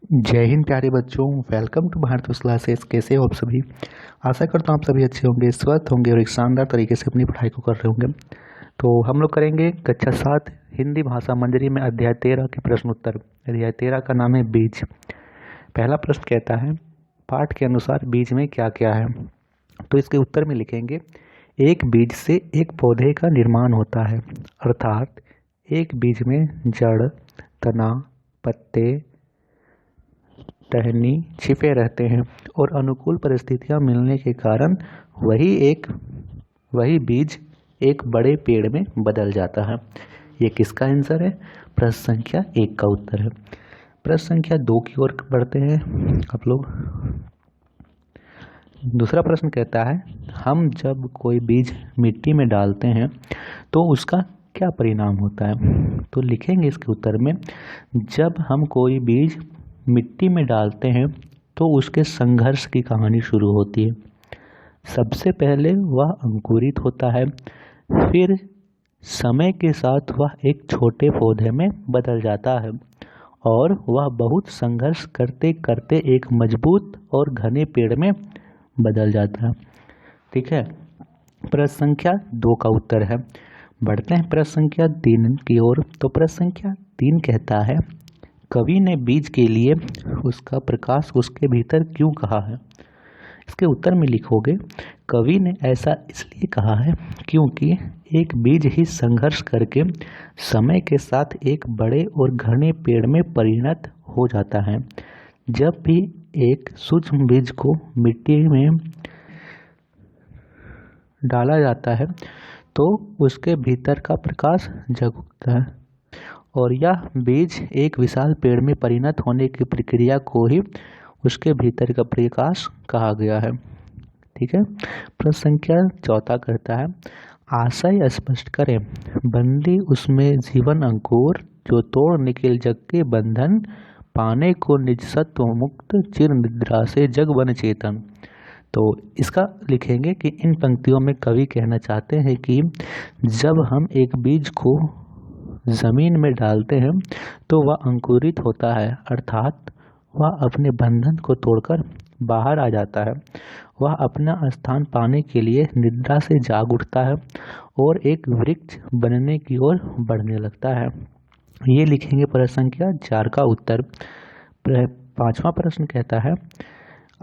जय हिंद प्यारे बच्चों। Welcome to Bharat classes. कैसे हो आप सभी? आशा करता हूँ आप सभी अच्छे होंगे, स्वस्थ होंगे और एक शानदार तरीके से अपनी पढ़ाई को कर रहे होंगे। तो हम लोग करेंगे कक्षा 7 हिंदी भाषा मंजरी में अध्याय 13 के प्रश्न उत्तर। अध्याय 13 का नाम है बीज। पहला प्रश्न कहता है, पाठ के अनुसार बीज में क्या क्या है? तो इसके उत्तर में लिखेंगे, एक बीज से एक पौधे का निर्माण होता है, अर्थात एक बीज में जड़, तना, पत्ते, टहनी छिपे रहते हैं और अनुकूल परिस्थितियां मिलने के कारण वही बीज एक बड़े पेड़ में बदल जाता है। ये किसका आंसर है? प्रश्न संख्या 1 का उत्तर है। प्रश्न संख्या 2 की ओर बढ़ते हैं आप लोग। दूसरा प्रश्न कहता है, हम जब कोई बीज मिट्टी में डालते हैं तो उसका क्या परिणाम होता है? तो लिखेंगे इसके उत्तर में, जब हम कोई बीज मिट्टी में डालते हैं तो उसके संघर्ष की कहानी शुरू होती है। सबसे पहले वह अंकुरित होता है, फिर समय के साथ वह एक छोटे पौधे में बदल जाता है और वह बहुत संघर्ष करते करते एक मजबूत और घने पेड़ में बदल जाता है। ठीक है, प्रश्न संख्या 2 का उत्तर है। बढ़ते हैं प्रश्न संख्या 3 की ओर। तो प्रश्न संख्या 3 कहता है, कवि ने बीज के लिए उसका प्रकाश उसके भीतर क्यों कहा है? इसके उत्तर में लिखोगे, कवि ने ऐसा इसलिए कहा है क्योंकि एक बीज ही संघर्ष करके समय के साथ एक बड़े और घने पेड़ में परिणत हो जाता है। जब भी एक सूक्ष्म बीज को मिट्टी में डाला जाता है तो उसके भीतर का प्रकाश जग उठता है और यह बीज एक विशाल पेड़ में परिणत होने की प्रक्रिया को ही उसके भीतर का प्रकाश कहा गया है। ठीक है, प्रश्न संख्या 4 करता है, आशय स्पष्ट करें। बंदी उसमें जीवन अंकुर जो तोड़ निकल जग के बंधन, पाने को निज सत्व मुक्त चिर निद्रा से जग बन चेतन। तो इसका लिखेंगे कि इन पंक्तियों में कवि कहना चाहते हैं कि जब हम एक बीज को जमीन में डालते हैं तो वह अंकुरित होता है, अर्थात वह अपने बंधन को तोड़कर बाहर आ जाता है। वह अपना स्थान पाने के लिए निद्रा से जाग उठता है और एक वृक्ष बनने की ओर बढ़ने लगता है। ये लिखेंगे प्रश्न संख्या 4 का उत्तर। 5वां प्रश्न कहता है,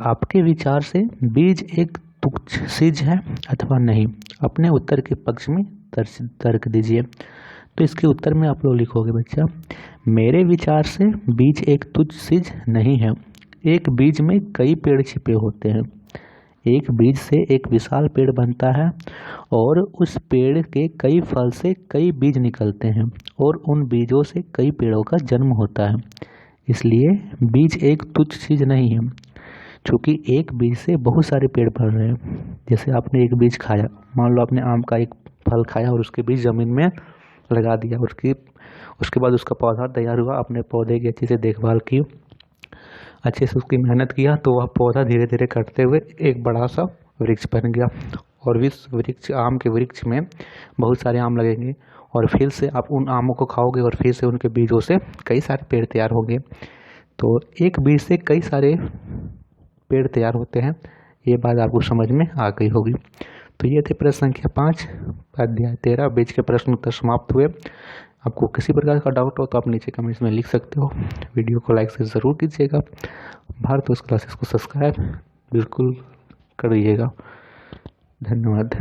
आपके विचार से बीज एक तुच्छ चीज है अथवा नहीं? अपने उत्तर के पक्ष में तर्क दीजिए। तो इसके उत्तर में आप लोग लिखोगे, बच्चा, मेरे विचार से बीज एक तुच्छ चीज नहीं है। एक बीज में कई पेड़ छिपे होते हैं। एक बीज से एक विशाल पेड़ बनता है और उस पेड़ के कई फल से कई बीज निकलते हैं और उन बीजों से कई पेड़ों का जन्म होता है। इसलिए बीज एक तुच्छ चीज नहीं है। चूँकि एक बीज से बहुत सारे पेड़ बढ़ रहे हैं। जैसे आपने एक बीज खाया, मान लो आपने आम का एक फल खाया और उसके बीज जमीन में लगा दिया, उसके बाद उसका पौधा तैयार हुआ, आपने पौधे की अच्छे से देखभाल की, अच्छे से उसकी मेहनत किया, तो वह पौधा धीरे धीरे कटते हुए एक बड़ा सा वृक्ष बन गया और इस वृक्ष आम के वृक्ष में बहुत सारे आम लगेंगे और फिर से आप उन आमों को खाओगे और फिर से उनके बीजों से कई सारे पेड़ तैयार होंगे। तो एक बीज से कई सारे पेड़ तैयार होते हैं। ये बात आपको समझ में आ गई होगी। तो ये थे प्रश्न संख्या 5 अध्याय 13 बीज के प्रश्न उत्तर समाप्त हुए। आपको किसी प्रकार का डाउट हो तो आप नीचे कमेंट्स में लिख सकते हो। वीडियो को लाइक से ज़रूर कीजिएगा। भारत क्लासेस को सब्सक्राइब बिल्कुल कर दीजिएगा। धन्यवाद।